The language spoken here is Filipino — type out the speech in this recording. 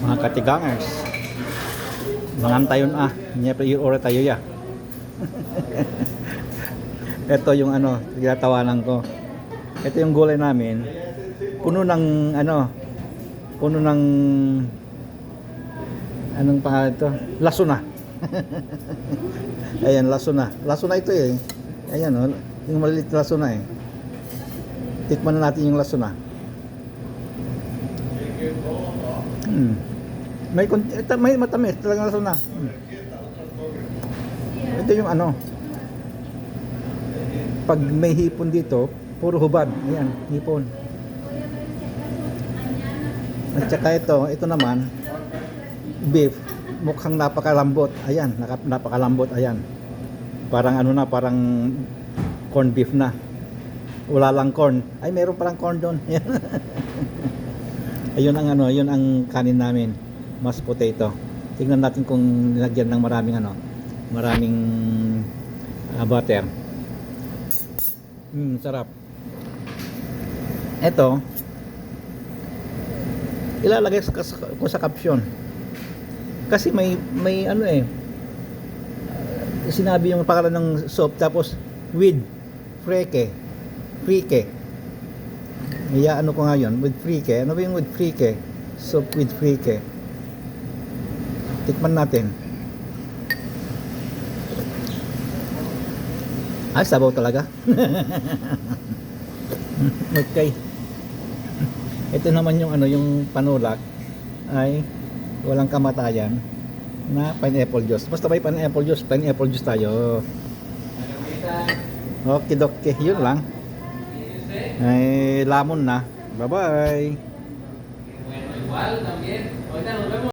Mga katigangers. Mangan tayo na. Niya pa ore tayo ya. Ito yung ano, tinatawanan ko. Ito yung gulay namin. Puno ng ano, puno ng anong pangalan ito? Lasuna. Ayan, lasuna. Lasuna ito eh. Ayan oh, yung maliliit na lasuna eh. Tikman na natin yung lasuna. May matamis talagang lasuna. Ito yung ano. Pag may hipon dito, puro hubad. Ayan, hipon. At saka ito naman, beef. Mukhang napakalambot. Ayan, napakalambot. Ayan. Parang ano na, parang corn beef na. Wala lang corn. Ay, meron palang corn doon. Ayun ang ano, yun ang kanin namin. Mashed potato. Tingnan natin kung nilagyan ng maraming butter. Sarap. Ito, ilalagay ko sa caption. Kasi may ano eh, sinabi yung pangalan ng soup tapos with frike. Iya ano ko ngayon with frike. Ano ba yung with frike? Soup with frike. Tikman natin. Ay, sabaw talaga. Okay. Ito naman yung ano, yung panulak ay walang kamatayan na pineapple juice. Basta may pineapple juice tayo. Okay, doke. Yun lang. Ay, lamon na. Bye-bye.